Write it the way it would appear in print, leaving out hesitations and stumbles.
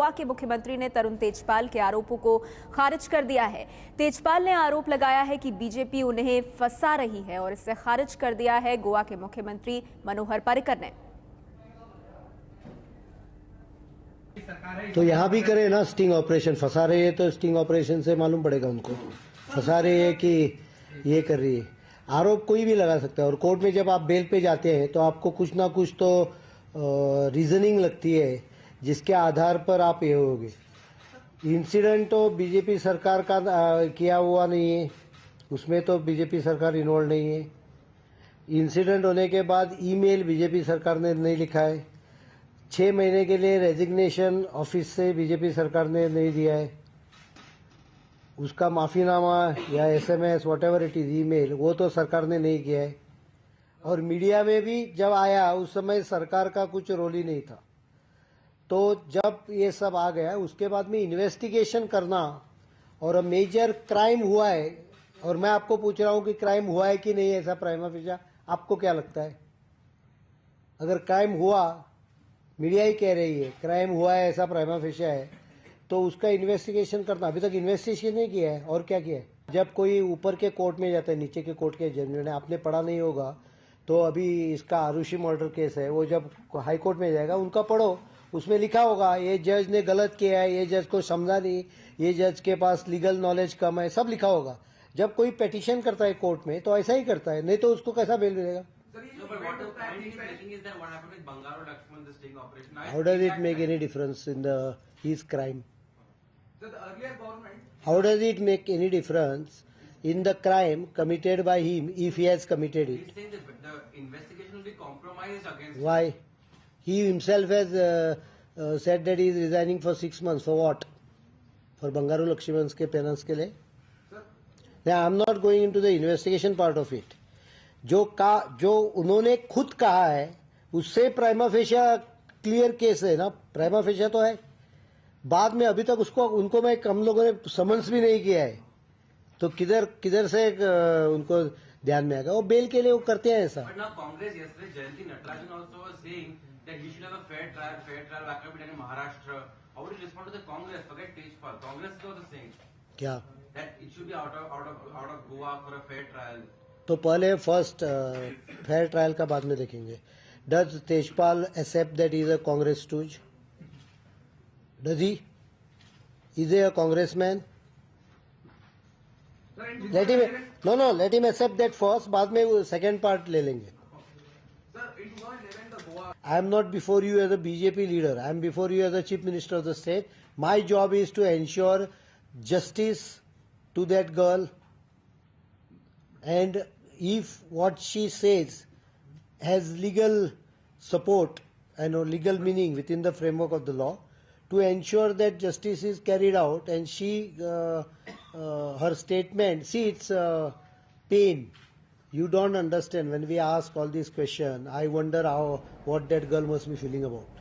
गोवा के मुख्यमंत्री ने तरुण तेजपाल के आरोपों को खारिज कर दिया है। तेजपाल ने आरोप लगाया है कि बीजेपी उन्हें फंसा रही है और इसे खारिज कर दिया है गोवा के मुख्यमंत्री मनोहर पर्रिकर ने। तो यहाँ भी करे ना स्टिंग ऑपरेशन, फंसा रही है तो स्टिंग ऑपरेशन से मालूम पड़ेगा उनको फंसा रही है कि ये कर रही है। आरोप कोई भी लगा सकता है और कोर्ट में जब आप बेल पे जाते हैं तो आपको कुछ ना कुछ तो रीजनिंग लगती है जिसके आधार पर आप ये होगे। इंसिडेंट तो बीजेपी सरकार का किया हुआ नहीं है, उसमें तो बीजेपी सरकार इन्वॉल्व नहीं है। इंसिडेंट होने के बाद ईमेल बीजेपी सरकार ने नहीं लिखा है। 6 महीने के लिए रेजिग्नेशन ऑफिस से बीजेपी सरकार ने नहीं दिया है। उसका माफीनामा या SMS whatever it is email वो तो सरकार ने नहीं किया है। और मीडिया में भी जब आया उस समय सरकार का कुछ रोल ही नहीं था। तो जब ये सब आ गया उसके बाद में इन्वेस्टिगेशन करना और मेजर क्राइम हुआ है, और मैं आपको पूछ रहा हूं कि क्राइम हुआ है कि नहीं ऐसा प्राइमा फेशिया आपको क्या लगता है? अगर क्राइम हुआ, मीडिया ही कह रही है क्राइम हुआ है ऐसा प्राइमा फेशिया है, तो उसका इन्वेस्टिगेशन करना। अभी तक इन्वेस्टिगेशन नहीं किया है और क्या किया है? जब कोई ऊपर के कोर्ट में जाता है, नीचे के कोर्ट के जज ने, आपने पढ़ा नहीं होगा तो अभी इसका आरुषि मर्डर केस है, वो जब हाई कोर्ट में जाएगा उनका पढ़ो, उसमें लिखा होगा ये जज ने गलत किया है, ये जज को समझा नहीं, ये जज के पास लीगल नॉलेज कम है, सब लिखा होगा। जब कोई पिटीशन करता है कोर्ट में तो ऐसा ही करता है, नहीं तो उसको कैसा बेल मिलेगा? How does it make any difference in his crime? How does it make any difference in the crime committed by him if he has committed it? He's saying that the investigation will be compromised against him. Why? He himself has said that he is resigning for 6 months. For what? For Bangaru Lakshman's के penance के लिए? Now I am not going into the investigation part of it. जो उन्होंने खुद कहा है उससे prima fascia clear case है ना, प्राइमा फेशिया तो है। बाद में अभी तक उनको मैं हम लोगों ने समन्स भी नहीं किया है, तो किधर से उनको ध्यान में आएगा? वो बेल के लिए वो करते हैं ऐसा। But now Congress yesterday, Jayanti Natarajan also was saying that he should have a fair trial back in Maharashtra. How would you respond to the Congress? Forget Tejpal. Congress is also saying क्या? that it should be out of Goa for a fair trial. तो पहले first fair trial का बाद में देखेंगे। Does Tejpal accept that is a Congress stooge? Does he? Is a Congressman? Let him accept that first, बाद में second part ले लेंगे। I am not before you as a BJP leader. I am before you as a Chief Minister of the state. My job is to ensure justice to that girl, and if what she says has legal support and legal meaning within the framework of the law, to ensure that justice is carried out, and she her statement, see, it's pain. You don't understand when we ask all these questions. I wonder what that girl must be feeling about.